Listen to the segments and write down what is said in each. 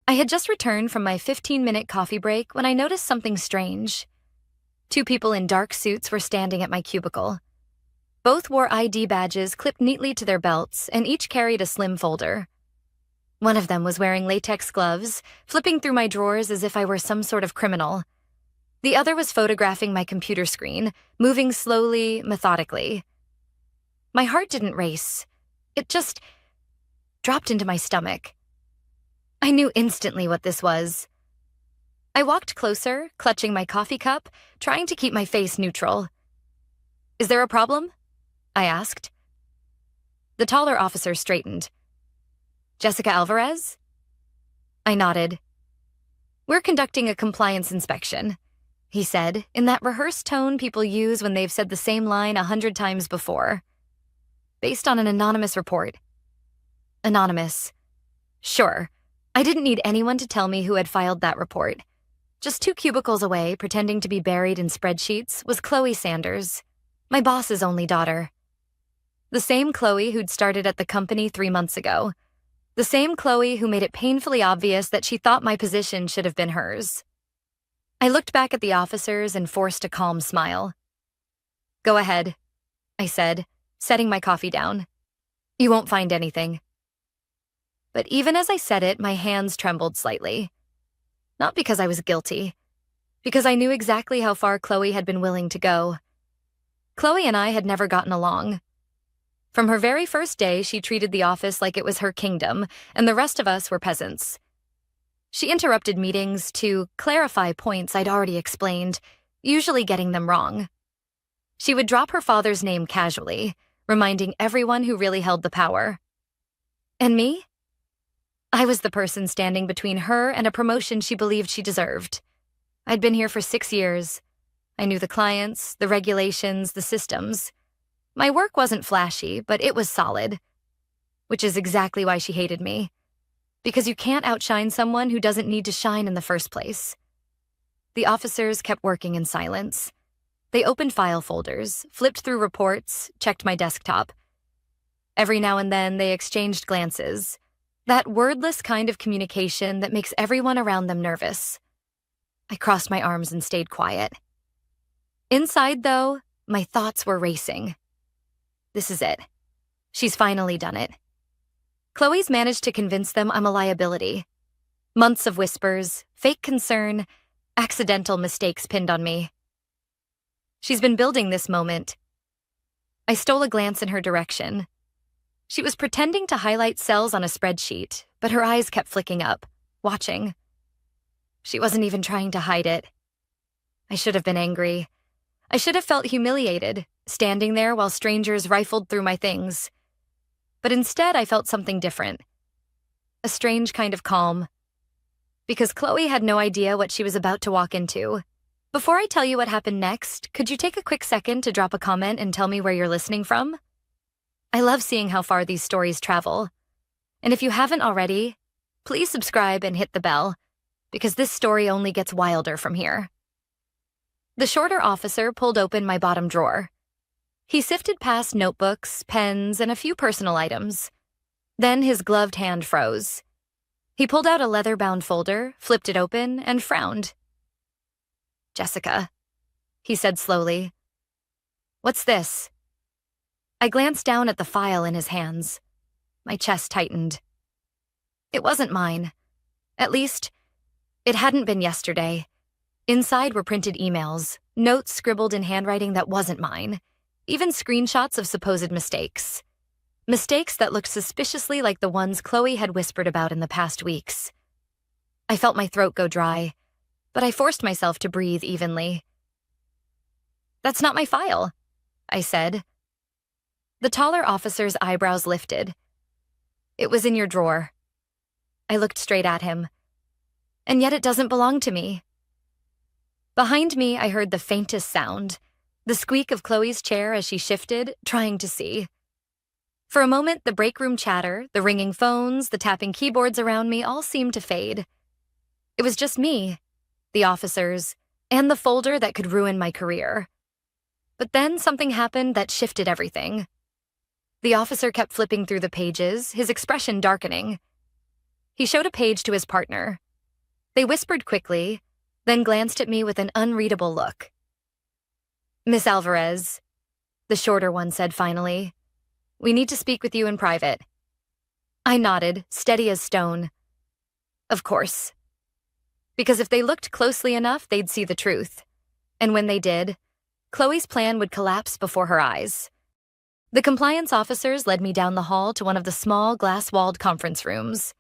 I had just returned from my 15-minute coffee break when I noticed something strange. Two people in dark suits were standing at my cubicle. Both wore ID badges clipped neatly to their belts, and each carried a slim folder. One of them was wearing latex gloves, flipping through my drawers as if I were some sort of criminal. The other was photographing my computer screen, moving slowly, methodically. My heart didn't race. It just dropped into my stomach. I knew instantly what this was. I walked closer, clutching my coffee cup, trying to keep my face neutral. "Is there a problem?" I asked. The taller officer straightened. "Jessica Alvarez?" I nodded. "We're conducting a compliance inspection," he said, in that rehearsed tone people use when they've said the same line 100 times before. "Based on an anonymous report." Anonymous. Sure. I didn't need anyone to tell me who had filed that report. Just 2 cubicles away, pretending to be buried in spreadsheets, was Chloe Sanders, my boss's only daughter. The same Chloe who'd started at the company 3 months ago. The same Chloe who made it painfully obvious that she thought my position should have been hers. I looked back at the officers and forced a calm smile. "Go ahead," I said, setting my coffee down. "You won't find anything." But even as I said it, my hands trembled slightly. Not because I was guilty, because I knew exactly how far Chloe had been willing to go. Chloe and I had never gotten along. From her very first day, she treated the office like it was her kingdom, and the rest of us were peasants. She interrupted meetings to clarify points I'd already explained, usually getting them wrong. She would drop her father's name casually, reminding everyone who really held the power. And me? I was the person standing between her and a promotion she believed she deserved. I'd been here for 6 years. I knew the clients, the regulations, the systems. My work wasn't flashy, but it was solid. Which is exactly why she hated me. Because you can't outshine someone who doesn't need to shine in the first place. The officers kept working in silence. They opened file folders, flipped through reports, checked my desktop. Every now and then, they exchanged glances. That wordless kind of communication that makes everyone around them nervous. I crossed my arms and stayed quiet. Inside, though, my thoughts were racing. This is it. She's finally done it. Chloe's managed to convince them I'm a liability. Months of whispers, fake concern, accidental mistakes pinned on me. She's been building this moment. I stole a glance in her direction. She was pretending to highlight cells on a spreadsheet, but her eyes kept flicking up, watching. She wasn't even trying to hide it. I should have been angry. I should have felt humiliated, standing there while strangers rifled through my things. But instead, I felt something different. A strange kind of calm. Because Chloe had no idea what she was about to walk into. Before I tell you what happened next, could you take a quick second to drop a comment and tell me where you're listening from? I love seeing how far these stories travel. And if you haven't already, please subscribe and hit the bell, because this story only gets wilder from here. The shorter officer pulled open my bottom drawer. He sifted past notebooks, pens, and a few personal items. Then his gloved hand froze. He pulled out a leather-bound folder, flipped it open, and frowned. "Jessica," he said slowly. "What's this?" I glanced down at the file in his hands. My chest tightened. It wasn't mine. At least, it hadn't been yesterday. Inside were printed emails, notes scribbled in handwriting that wasn't mine, even screenshots of supposed mistakes. Mistakes that looked suspiciously like the ones Chloe had whispered about in the past weeks. I felt my throat go dry, but I forced myself to breathe evenly. "That's not my file," I said. The taller officer's eyebrows lifted. "It was in your drawer." I looked straight at him. "And yet it doesn't belong to me." Behind me, I heard the faintest sound, the squeak of Chloe's chair as she shifted, trying to see. For a moment, the break room chatter, the ringing phones, the tapping keyboards around me all seemed to fade. It was just me, the officers, and the folder that could ruin my career. But then something happened that shifted everything. The officer kept flipping through the pages, his expression darkening. He showed a page to his partner. They whispered quickly, then glanced at me with an unreadable look. "Miss Alvarez," the shorter one said finally, "we need to speak with you in private." I nodded, steady as stone. Of course. Because if they looked closely enough, they'd see the truth. And when they did, Chloe's plan would collapse before her eyes. The compliance officers led me down the hall to one of the small glass-walled conference rooms.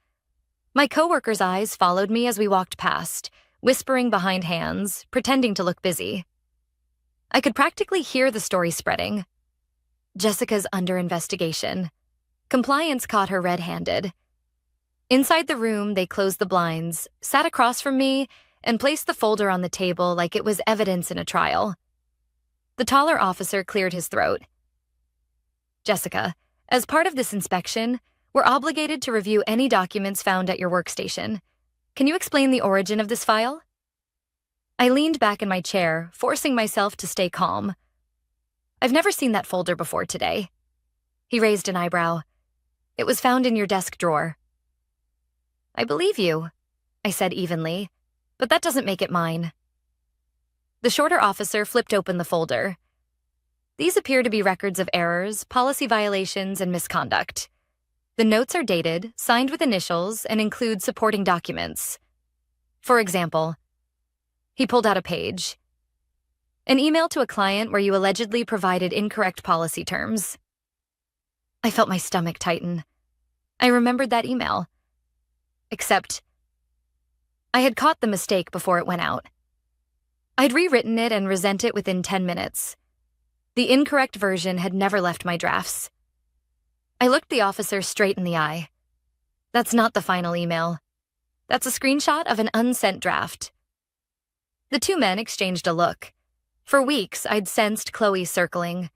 My coworkers' eyes followed me as we walked past, whispering behind hands, pretending to look busy. I could practically hear the story spreading. Jessica's under investigation. Compliance caught her red-handed. Inside the room, they closed the blinds, sat across from me, and placed the folder on the table like it was evidence in a trial. The taller officer cleared his throat. "Jessica, as part of this inspection, we're obligated to review any documents found at your workstation. Can you explain the origin of this file?" I leaned back in my chair, forcing myself to stay calm. "I've never seen that folder before today." He raised an eyebrow. "It was found in your desk drawer." "I believe you," I said evenly, "but that doesn't make it mine." The shorter officer flipped open the folder. "These appear to be records of errors, policy violations, and misconduct. The notes are dated, signed with initials, and include supporting documents. For example," he pulled out a page. "An email to a client where you allegedly provided incorrect policy terms." I felt my stomach tighten. I remembered that email. Except I had caught the mistake before it went out. I'd rewritten it and resent it within 10 minutes. The incorrect version had never left my drafts. I looked the officer straight in the eye. "That's not the final email. That's a screenshot of an unsent draft." The two men exchanged a look. For weeks, I'd sensed Chloe circling.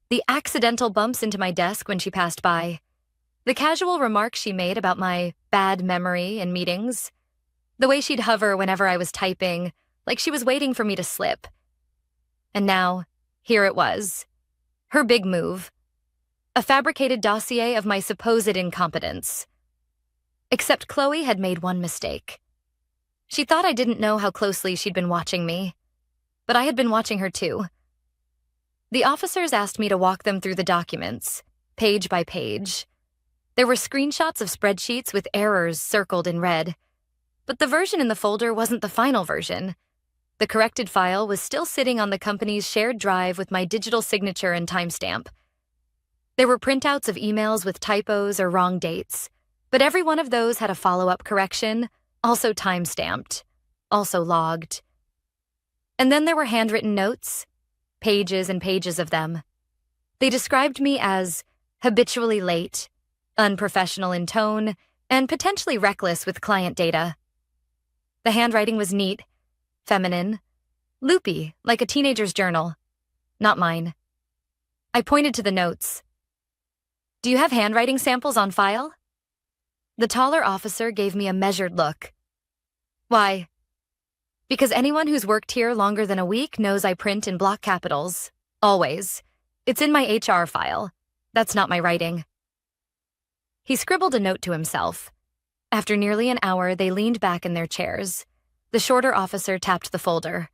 The accidental bumps into my desk when she passed by. The casual remarks she made about my bad memory in meetings. The way she'd hover whenever I was typing, like she was waiting for me to slip. And now, here it was. Her big move. A fabricated dossier of my supposed incompetence. Except Chloe had made one mistake. She thought I didn't know how closely she'd been watching me. But I had been watching her too. The officers asked me to walk them through the documents, page by page. There were screenshots of spreadsheets with errors circled in red. But the version in the folder wasn't the final version. The corrected file was still sitting on the company's shared drive with my digital signature and timestamp. There were printouts of emails with typos or wrong dates, but every one of those had a follow-up correction, also time-stamped, also logged. And then there were handwritten notes, pages and pages of them. They described me as habitually late, unprofessional in tone, and potentially reckless with client data. The handwriting was neat, feminine, loopy, like a teenager's journal. Not mine. I pointed to the notes. "Do you have handwriting samples on file?" The taller officer gave me a measured look. "Why?" "Because anyone who's worked here longer than a week knows I print in block capitals. Always. It's in my HR file. That's not my writing." He scribbled a note to himself. After nearly an hour, they leaned back in their chairs. The shorter officer tapped the folder.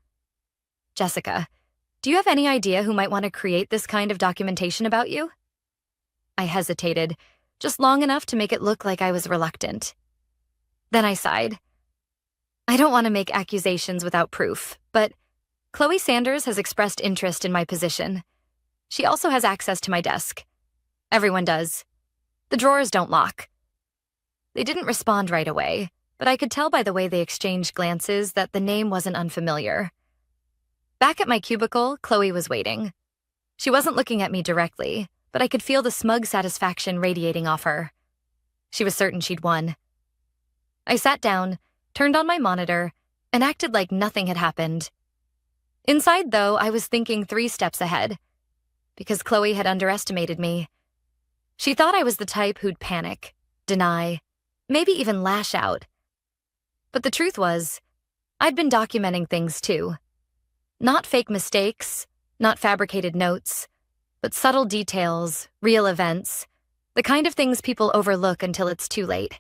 "Jessica, do you have any idea who might want to create this kind of documentation about you?" I hesitated, just long enough to make it look like I was reluctant. Then I sighed. "I don't want to make accusations without proof, but Chloe Sanders has expressed interest in my position. She also has access to my desk. Everyone does. The drawers don't lock." They didn't respond right away, but I could tell by the way they exchanged glances that the name wasn't unfamiliar. Back at my cubicle, Chloe was waiting. She wasn't looking at me directly, but I could feel the smug satisfaction radiating off her. She was certain she'd won. I sat down, turned on my monitor, and acted like nothing had happened. Inside, though, I was thinking 3 steps ahead, because Chloe had underestimated me. She thought I was the type who'd panic, deny, maybe even lash out. But the truth was, I'd been documenting things too. Not fake mistakes, not fabricated notes, but subtle details, real events, the kind of things people overlook until it's too late.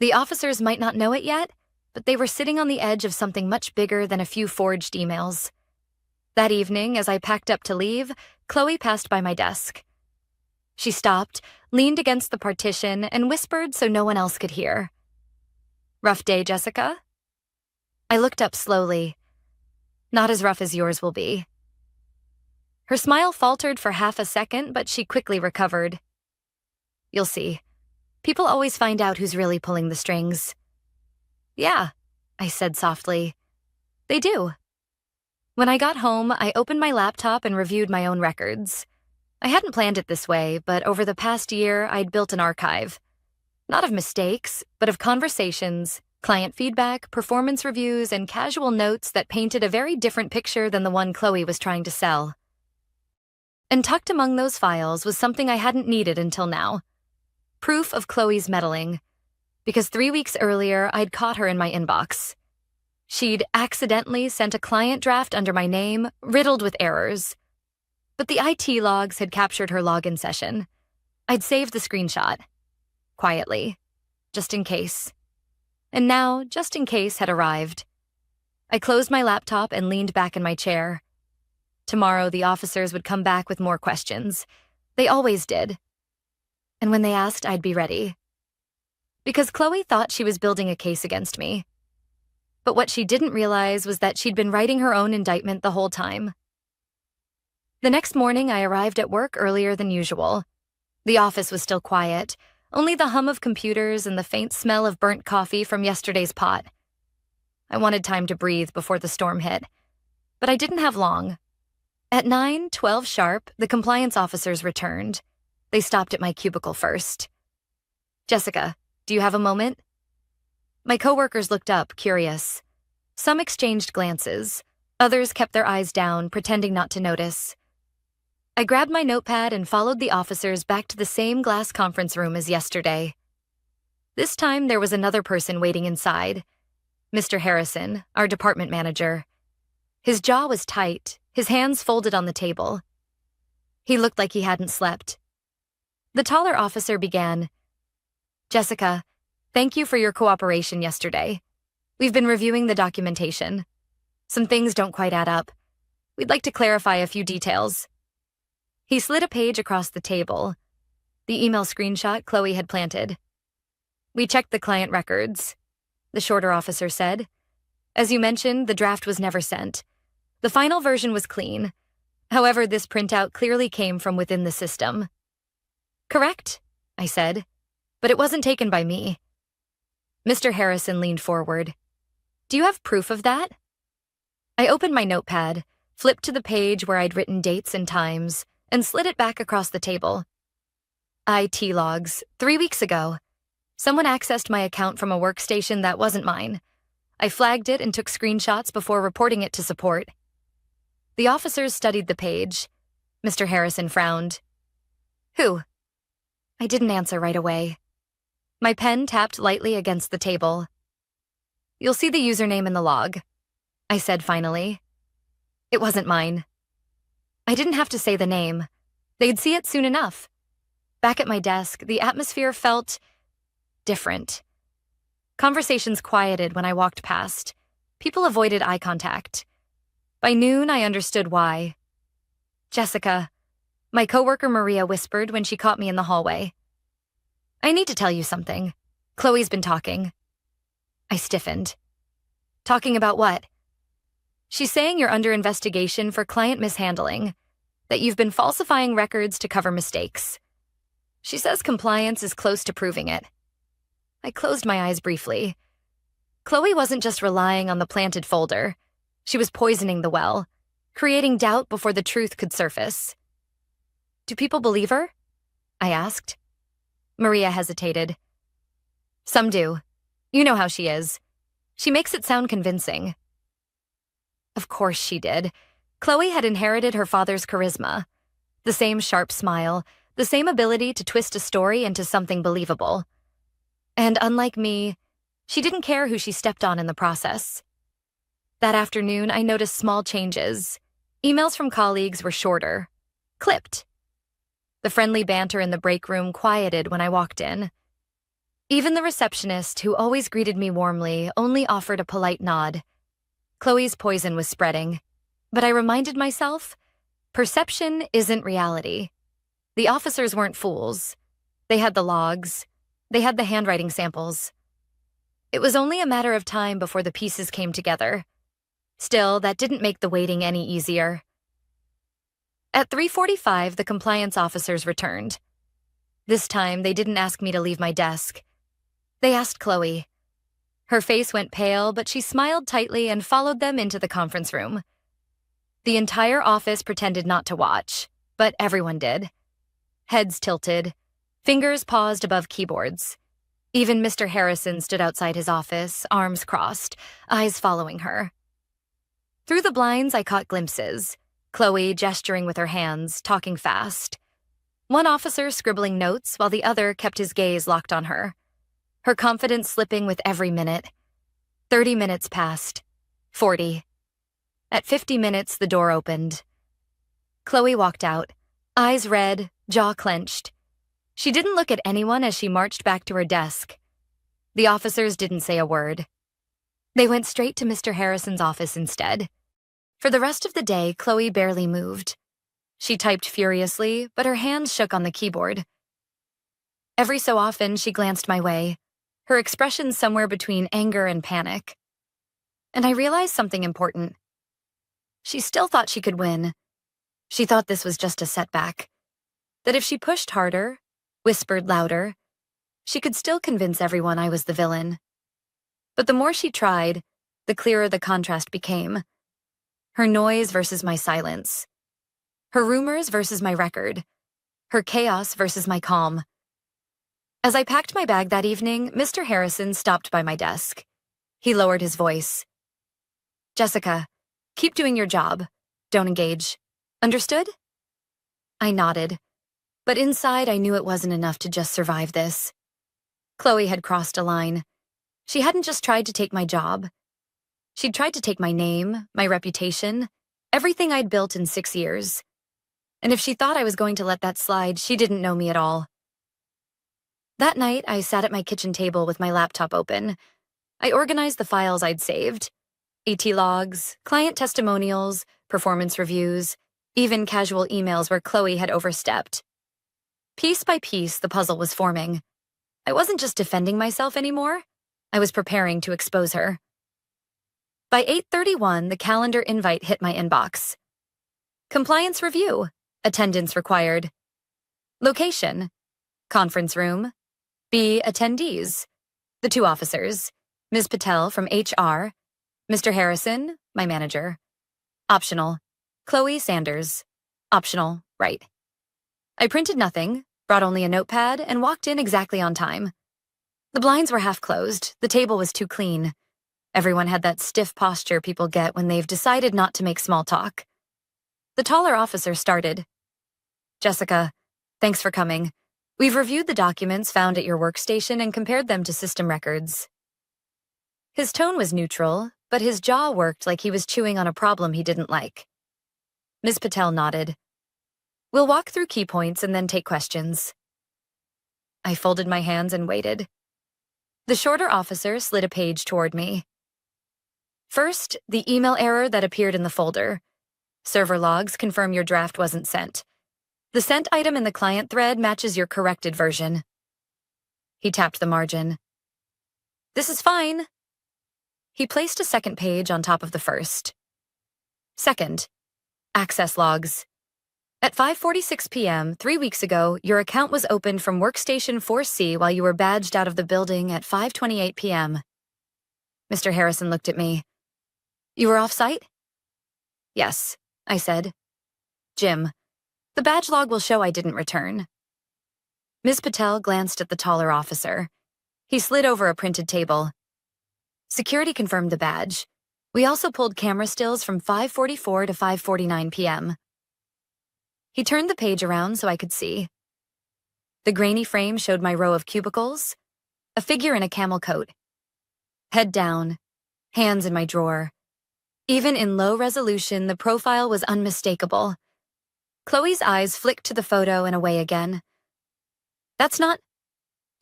The officers might not know it yet, but they were sitting on the edge of something much bigger than a few forged emails. That evening, as I packed up to leave, Chloe passed by my desk. She stopped, leaned against the partition, and whispered so no one else could hear. "Rough day, Jessica?" I looked up slowly. "Not as rough as yours will be." Her smile faltered for half a second, but she quickly recovered. "You'll see. People always find out who's really pulling the strings." "Yeah," I said softly. "They do." When I got home, I opened my laptop and reviewed my own records. I hadn't planned it this way, but over the past year, I'd built an archive. Not of mistakes, but of conversations, client feedback, performance reviews, and casual notes that painted a very different picture than the one Chloe was trying to sell. And tucked among those files was something I hadn't needed until now. Proof of Chloe's meddling. Because 3 weeks earlier, I'd caught her in my inbox. She'd accidentally sent a client draft under my name, riddled with errors. But the IT logs had captured her login session. I'd saved the screenshot. Quietly. Just in case. And now, just in case had arrived. I closed my laptop and leaned back in my chair. Tomorrow, the officers would come back with more questions. They always did. And when they asked, I'd be ready. Because Chloe thought she was building a case against me. But what she didn't realize was that she'd been writing her own indictment the whole time. The next morning, I arrived at work earlier than usual. The office was still quiet, only the hum of computers and the faint smell of burnt coffee from yesterday's pot. I wanted time to breathe before the storm hit, but I didn't have long. At 9:12 sharp, the compliance officers returned. They stopped at my cubicle first. "Jessica, do you have a moment?" My coworkers looked up, curious. Some exchanged glances. Others kept their eyes down, pretending not to notice. I grabbed my notepad and followed the officers back to the same glass conference room as yesterday. This time, there was another person waiting inside. Mr. Harrison, our department manager. His jaw was tight, his hands folded on the table. He looked like he hadn't slept. The taller officer began, "Jessica, thank you for your cooperation yesterday. We've been reviewing the documentation. Some things don't quite add up. We'd like to clarify a few details." He slid a page across the table. The email screenshot Chloe had planted. "We checked the client records," the shorter officer said. "As you mentioned, the draft was never sent. The final version was clean. However, this printout clearly came from within the system." "Correct," I said, "but it wasn't taken by me." Mr. Harrison leaned forward. "Do you have proof of that?" I opened my notepad, flipped to the page where I'd written dates and times, and slid it back across the table. IT logs, 3 weeks ago. Someone accessed my account from a workstation that wasn't mine. I flagged it and took screenshots before reporting it to support. The officers studied the page. Mr. Harrison frowned. "Who?" I didn't answer right away. My pen tapped lightly against the table. "You'll see the username in the log," I said finally. It wasn't mine. I didn't have to say the name. They'd see it soon enough. Back at my desk, the atmosphere felt different. Conversations quieted when I walked past. People avoided eye contact. By noon, I understood why. "Jessica," my coworker Maria whispered when she caught me in the hallway. "I need to tell you something. Chloe's been talking." I stiffened. "Talking about what?" "She's saying you're under investigation for client mishandling, that you've been falsifying records to cover mistakes. She says compliance is close to proving it." I closed my eyes briefly. Chloe wasn't just relying on the planted folder. She was poisoning the well, creating doubt before the truth could surface. "Do people believe her?" I asked. Maria hesitated. "Some do. You know how she is. She makes it sound convincing." Of course she did. Chloe had inherited her father's charisma. The same sharp smile, the same ability to twist a story into something believable. And unlike me, she didn't care who she stepped on in the process. That afternoon, I noticed small changes. Emails from colleagues were shorter, clipped. The friendly banter in the break room quieted when I walked in. Even the receptionist, who always greeted me warmly, only offered a polite nod. Chloe's poison was spreading, but I reminded myself, perception isn't reality. The officers weren't fools. They had the logs. They had the handwriting samples. It was only a matter of time before the pieces came together. Still, that didn't make the waiting any easier. At 3:45, the compliance officers returned. This time, they didn't ask me to leave my desk. They asked Chloe. Her face went pale, but she smiled tightly and followed them into the conference room. The entire office pretended not to watch, but everyone did. Heads tilted, fingers paused above keyboards. Even Mr. Harrison stood outside his office, arms crossed, eyes following her. Through the blinds, I caught glimpses. Chloe gesturing with her hands, talking fast. One officer scribbling notes while the other kept his gaze locked on her. Her confidence slipping with every minute. 30 minutes passed. 40. At 50 minutes, the door opened. Chloe walked out, eyes red, jaw clenched. She didn't look at anyone as she marched back to her desk. The officers didn't say a word. They went straight to Mr. Harrison's office instead. For the rest of the day, Chloe barely moved. She typed furiously, but her hands shook on the keyboard. Every so often, she glanced my way, her expression somewhere between anger and panic. And I realized something important. She still thought she could win. She thought this was just a setback. That if she pushed harder, whispered louder, she could still convince everyone I was the villain. But the more she tried, the clearer the contrast became. Her noise versus my silence. Her rumors versus my record. Her chaos versus my calm. As I packed my bag that evening, Mr. Harrison stopped by my desk. He lowered his voice. "Jessica, keep doing your job. Don't engage. Understood?" I nodded, but inside I knew it wasn't enough to just survive this. Chloe had crossed a line. She hadn't just tried to take my job. She'd tried to take my name, my reputation, everything I'd built in 6 years. And if she thought I was going to let that slide, she didn't know me at all. That night, I sat at my kitchen table with my laptop open. I organized the files I'd saved. AT logs, client testimonials, performance reviews, even casual emails where Chloe had overstepped. Piece by piece, the puzzle was forming. I wasn't just defending myself anymore. I was preparing to expose her. By 8:31, the calendar invite hit my inbox. Compliance review. Attendance required. Location. Conference room. B. Attendees. The 2 officers. Ms. Patel from HR. Mr. Harrison, my manager. Optional. Chloe Sanders. Optional, right. I printed nothing, brought only a notepad, and walked in exactly on time. The blinds were half closed. The table was too clean. Everyone had that stiff posture people get when they've decided not to make small talk. The taller officer started. "Jessica, thanks for coming. We've reviewed the documents found at your workstation and compared them to system records." His tone was neutral, but his jaw worked like he was chewing on a problem he didn't like. Ms. Patel nodded. "We'll walk through key points and then take questions." I folded my hands and waited. The shorter officer slid a page toward me. First, the email error that appeared in the folder. Server logs confirm your draft wasn't sent. The sent item in the client thread matches your corrected version. He tapped the margin. "This is fine." He placed a second page on top of the first. Second, access logs. At 5:46 p.m., 3 weeks ago, your account was opened from Workstation 4C while you were badged out of the building at 5:28 p.m. Mr. Harrison looked at me. "You were off-site?" "Yes," I said. "Jim, the badge log will show I didn't return." Ms. Patel glanced at the taller officer. He slid over a printed table. "Security confirmed the badge. We also pulled camera stills from 5:44 to 5:49 p.m. He turned the page around so I could see. The grainy frame showed my row of cubicles, a figure in a camel coat. Head down, hands in my drawer. Even in low resolution, the profile was unmistakable. Chloe's eyes flicked to the photo and away again. "That's not...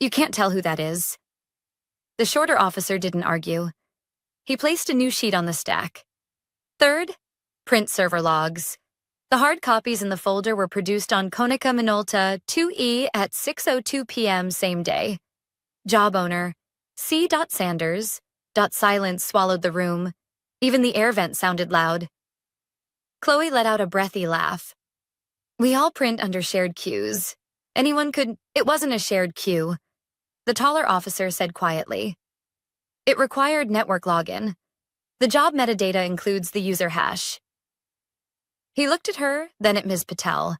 You can't tell who that is," The shorter officer didn't argue. He placed a new sheet on the stack. Third, print server logs. The hard copies in the folder were produced on Konica Minolta 2E at 6:02 p.m. same day. Job owner, C. Sanders. Silence swallowed the room. Even the air vent sounded loud. Chloe let out a breathy laugh. We all print under shared queues. Anyone could. It wasn't a shared queue. The taller officer said quietly. It required network login. The job metadata includes the user hash. He looked at her, then at Ms. Patel.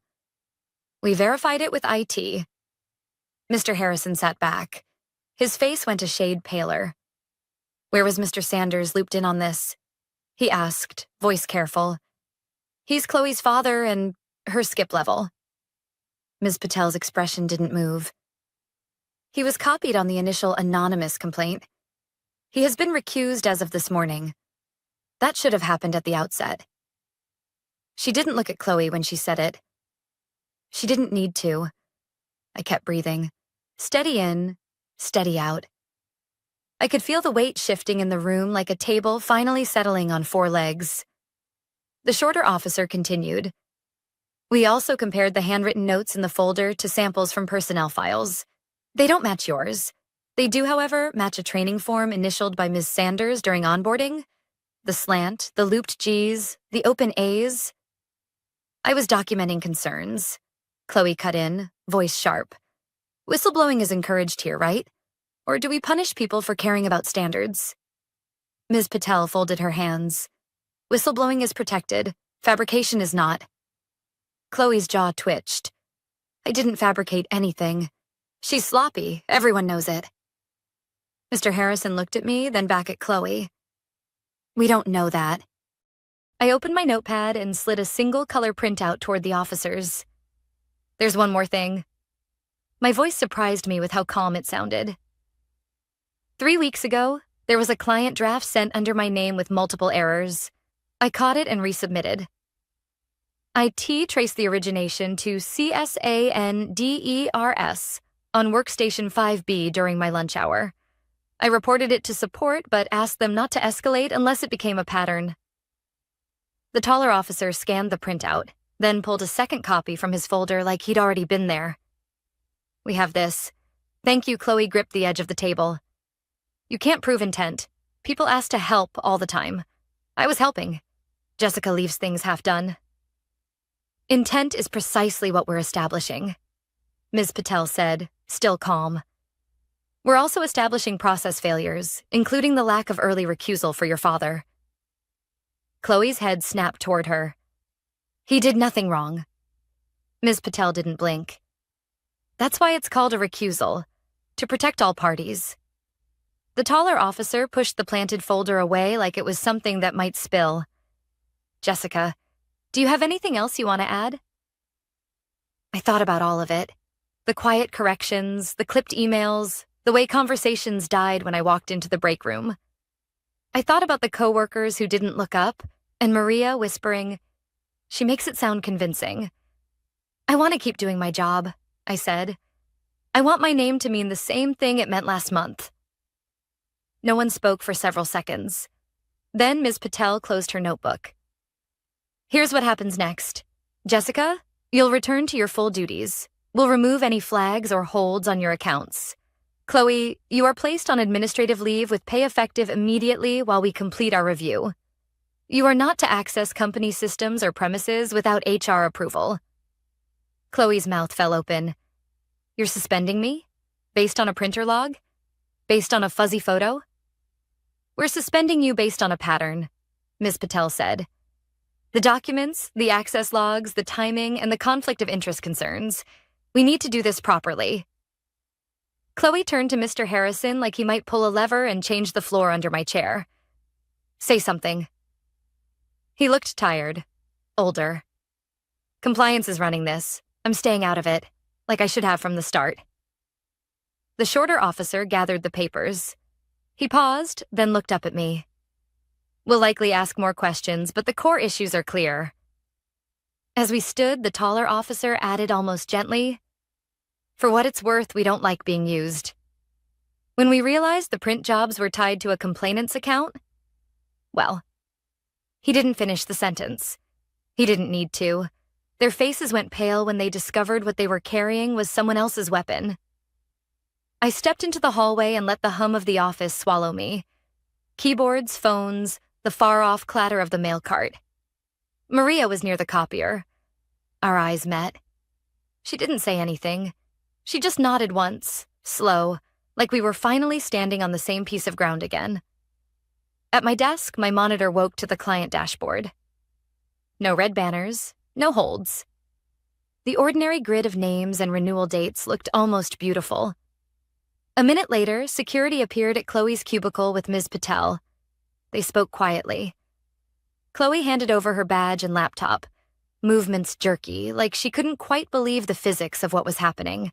We verified it with IT. Mr. Harrison sat back. His face went a shade paler. Where was Mr. Sanders looped in on this? He asked, voice careful. He's Chloe's father and her skip level. Ms. Patel's expression didn't move. He was copied on the initial anonymous complaint. He has been recused as of this morning. That should have happened at the outset. She didn't look at Chloe when she said it. She didn't need to. I kept breathing. Steady in, steady out. I could feel the weight shifting in the room like a table finally settling on 4 legs. The shorter officer continued. We also compared the handwritten notes in the folder to samples from personnel files. They don't match yours. They do, however, match a training form initialed by Ms. Sanders during onboarding. The slant, the looped G's, the open A's. I was documenting concerns. Chloe cut in, voice sharp. Whistleblowing is encouraged here, right? Or do we punish people for caring about standards? Ms. Patel folded her hands. Whistleblowing is protected. Fabrication is not. Chloe's jaw twitched. I didn't fabricate anything. She's sloppy. Everyone knows it. Mr. Harrison looked at me, then back at Chloe. We don't know that. I opened my notepad and slid a single-color printout toward the officers. There's one more thing. My voice surprised me with how calm it sounded. 3 weeks ago, there was a client draft sent under my name with multiple errors. I caught it and resubmitted. IT traced the origination to CSANDERS on workstation 5B during my lunch hour. I reported it to support but asked them not to escalate unless it became a pattern. The taller officer scanned the printout, then pulled a second copy from his folder like he'd already been there. We have this. Thank you, Chloe gripped the edge of the table. You can't prove intent. People ask to help all the time. I was helping. Jessica leaves things half done. Intent is precisely what we're establishing, Ms. Patel said, still calm. We're also establishing process failures, including the lack of early recusal for your father. Chloe's head snapped toward her. He did nothing wrong. Ms. Patel didn't blink. That's why it's called a recusal, to protect all parties. The taller officer pushed the planted folder away like it was something that might spill. Jessica, do you have anything else you want to add? I thought about all of it. The quiet corrections, the clipped emails, the way conversations died when I walked into the break room. I thought about the coworkers who didn't look up, and Maria whispering, she makes it sound convincing. I want to keep doing my job, I said. I want my name to mean the same thing it meant last month. No one spoke for several seconds. Then Ms. Patel closed her notebook. Here's what happens next. Jessica, you'll return to your full duties. We'll remove any flags or holds on your accounts. Chloe, you are placed on administrative leave with pay effective immediately while we complete our review. You are not to access company systems or premises without HR approval. Chloe's mouth fell open. You're suspending me? Based on a printer log? Based on a fuzzy photo? We're suspending you based on a pattern, Ms. Patel said. The documents, the access logs, the timing, and the conflict of interest concerns. We need to do this properly. Chloe turned to Mr. Harrison like he might pull a lever and change the floor under my chair. Say something. He looked tired, older. Compliance is running this. I'm staying out of it, like I should have from the start. The shorter officer gathered the papers. He paused, then looked up at me. We'll likely ask more questions, but the core issues are clear. As we stood, the taller officer added almost gently, for what it's worth, we don't like being used. When we realized the print jobs were tied to a complainant's account, well, he didn't finish the sentence. He didn't need to. Their faces went pale when they discovered what they were carrying was someone else's weapon. I stepped into the hallway and let the hum of the office swallow me. Keyboards, phones, the far-off clatter of the mail cart. Maria was near the copier. Our eyes met. She didn't say anything. She just nodded once, slow, like we were finally standing on the same piece of ground again. At my desk, my monitor woke to the client dashboard. No red banners, no holds. The ordinary grid of names and renewal dates looked almost beautiful. A minute later, security appeared at Chloe's cubicle with Ms. Patel. They spoke quietly. Chloe handed over her badge and laptop, movements jerky, like she couldn't quite believe the physics of what was happening.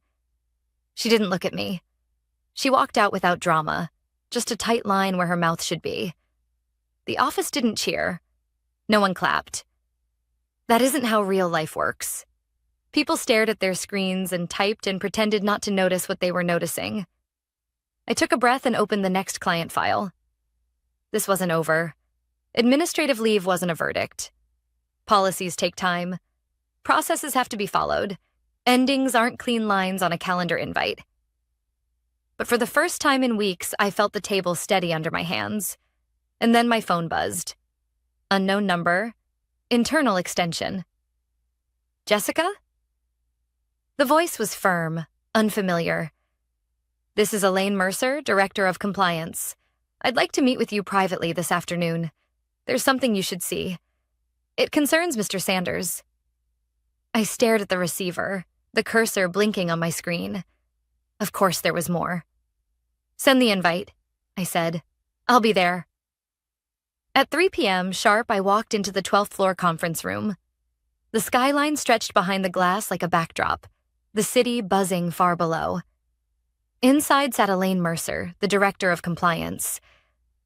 She didn't look at me. She walked out without drama, just a tight line where her mouth should be. The office didn't cheer. No one clapped. That isn't how real life works. People stared at their screens and typed and pretended not to notice what they were noticing. I took a breath and opened the next client file. This wasn't over. Administrative leave wasn't a verdict. Policies take time. Processes have to be followed. Endings aren't clean lines on a calendar invite. But for the first time in weeks, I felt the table steady under my hands. And then my phone buzzed. Unknown number. Internal extension. Jessica? The voice was firm, unfamiliar. This is Elaine Mercer, Director of Compliance. I'd like to meet with you privately this afternoon. There's something you should see. It concerns Mr. Sanders. I stared at the receiver, the cursor blinking on my screen. Of course there was more. Send the invite, I said. I'll be there. At 3 p.m. sharp, I walked into the 12th floor conference room. The skyline stretched behind the glass like a backdrop, the city buzzing far below. Inside sat Elaine Mercer, the Director of Compliance.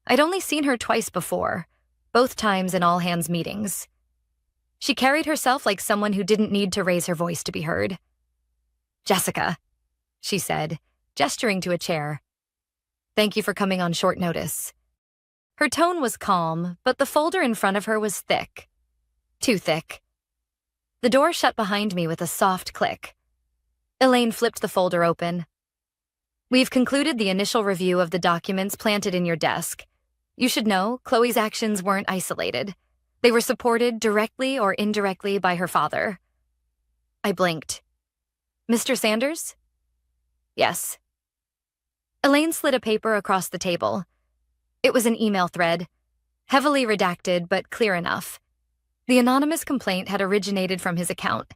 I'd only seen her twice before, both times in all-hands meetings. She carried herself like someone who didn't need to raise her voice to be heard. Jessica, she said, gesturing to a chair. Thank you for coming on short notice. Her tone was calm, but the folder in front of her was thick. Too thick. The door shut behind me with a soft click. Elaine flipped the folder open. We've concluded the initial review of the documents planted in your desk. You should know, Chloe's actions weren't isolated. They were supported directly or indirectly by her father. I blinked. Mr. Sanders? Yes. Elaine slid a paper across the table. It was an email thread, heavily redacted but clear enough. The anonymous complaint had originated from his account.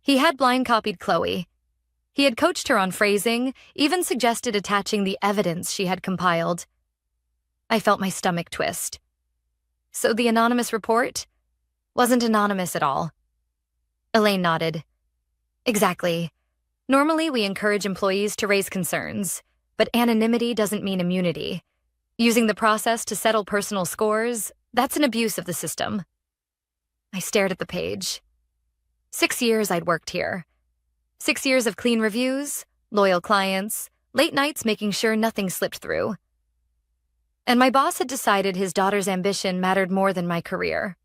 He had blind copied Chloe. He had coached her on phrasing, even suggested attaching the evidence she had compiled. I felt my stomach twist. So the anonymous report wasn't anonymous at all. Elaine nodded. Exactly. Normally, we encourage employees to raise concerns, but anonymity doesn't mean immunity. Using the process to settle personal scores, that's an abuse of the system. I stared at the page. 6 years I'd worked here. 6 years of clean reviews, loyal clients, late nights making sure nothing slipped through. And my boss had decided his daughter's ambition mattered more than my career.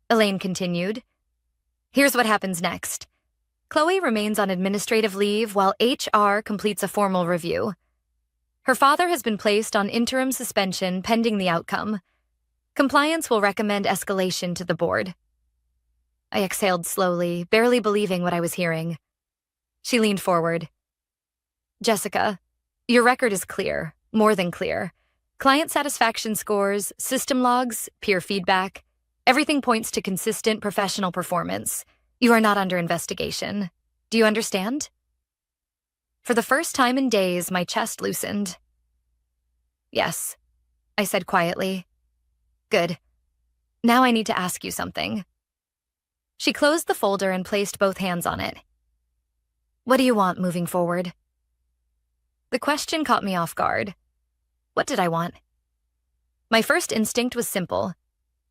Elaine continued. Here's what happens next. Chloe remains on administrative leave while HR completes a formal review. Her father has been placed on interim suspension pending the outcome. Compliance will recommend escalation to the board. I exhaled slowly, barely believing what I was hearing. She leaned forward. Jessica, your record is clear, more than clear. Client satisfaction scores, system logs, peer feedback. Everything points to consistent professional performance. You are not under investigation. Do you understand? For the first time in days, my chest loosened. Yes, I said quietly. Good. Now I need to ask you something. She closed the folder and placed both hands on it. What do you want moving forward? The question caught me off guard. What did I want? My first instinct was simple.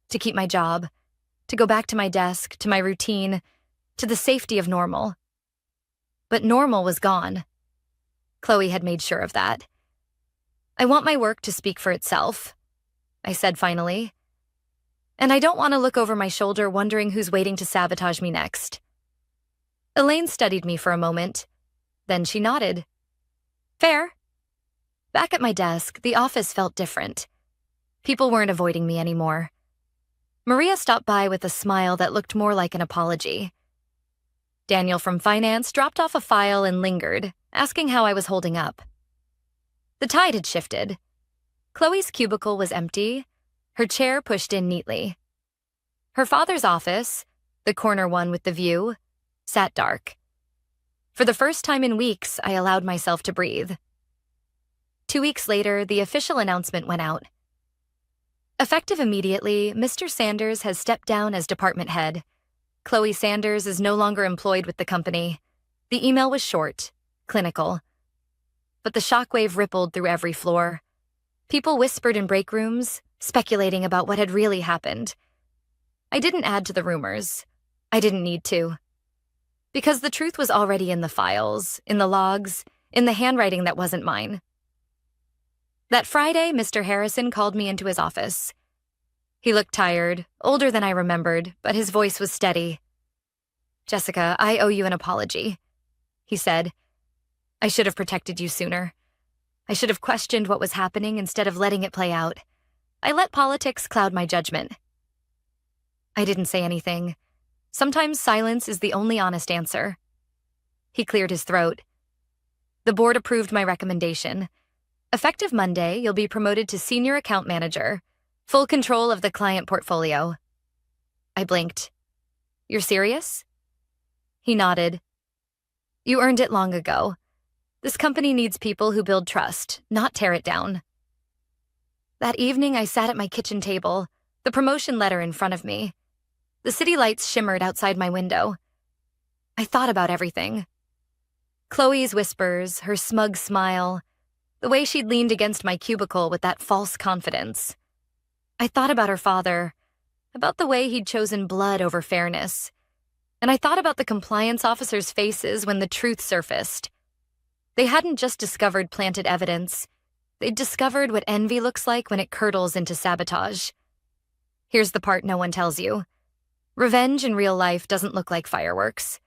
To keep my job. To go back to my desk, to my routine, to the safety of normal. But normal was gone. Chloe had made sure of that. I want my work to speak for itself, I said finally. And I don't want to look over my shoulder wondering who's waiting to sabotage me next. Elaine studied me for a moment. Then she nodded. Fair. Back at my desk, the office felt different. People weren't avoiding me anymore. Maria stopped by with a smile that looked more like an apology. Daniel from finance dropped off a file and lingered, asking how I was holding up. The tide had shifted. Chloe's cubicle was empty, her chair pushed in neatly. Her father's office, the corner one with the view, sat dark. For the first time in weeks, I allowed myself to breathe. 2 weeks later, the official announcement went out. Effective immediately, Mr. Sanders has stepped down as department head. Chloe Sanders is no longer employed with the company. The email was short, clinical. But the shockwave rippled through every floor. People whispered in break rooms, speculating about what had really happened. I didn't add to the rumors. I didn't need to. Because the truth was already in the files, in the logs, in the handwriting that wasn't mine. That Friday, Mr. Harrison called me into his office. He looked tired, older than I remembered, but his voice was steady. Jessica, I owe you an apology, he said. I should have protected you sooner. I should have questioned what was happening instead of letting it play out. I let politics cloud my judgment. I didn't say anything. Sometimes silence is the only honest answer. He cleared his throat. The board approved my recommendation. Effective Monday, you'll be promoted to senior account manager, full control of the client portfolio. I blinked. You're serious? He nodded. You earned it long ago. This company needs people who build trust, not tear it down. That evening, I sat at my kitchen table, the promotion letter in front of me. The city lights shimmered outside my window. I thought about everything. Chloe's whispers, her smug smile, the way she'd leaned against my cubicle with that false confidence. I thought about her father, about the way he'd chosen blood over fairness. And I thought about the compliance officers' faces when the truth surfaced. They hadn't just discovered planted evidence. They'd discovered what envy looks like when it curdles into sabotage. Here's the part no one tells you. Revenge in real life doesn't look like fireworks.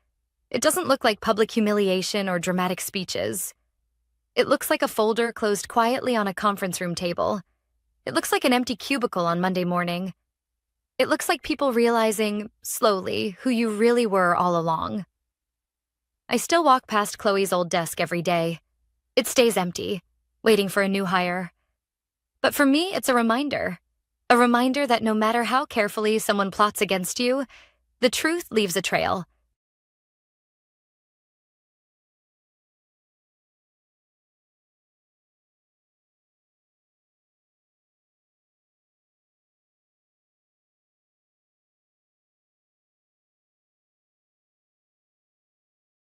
It doesn't look like public humiliation or dramatic speeches. It looks like a folder closed quietly on a conference room table. It looks like an empty cubicle on Monday morning. It looks like people realizing, slowly, who you really were all along. I still walk past Chloe's old desk every day. It stays empty, waiting for a new hire. But for me, it's a reminder that no matter how carefully someone plots against you, the truth leaves a trail.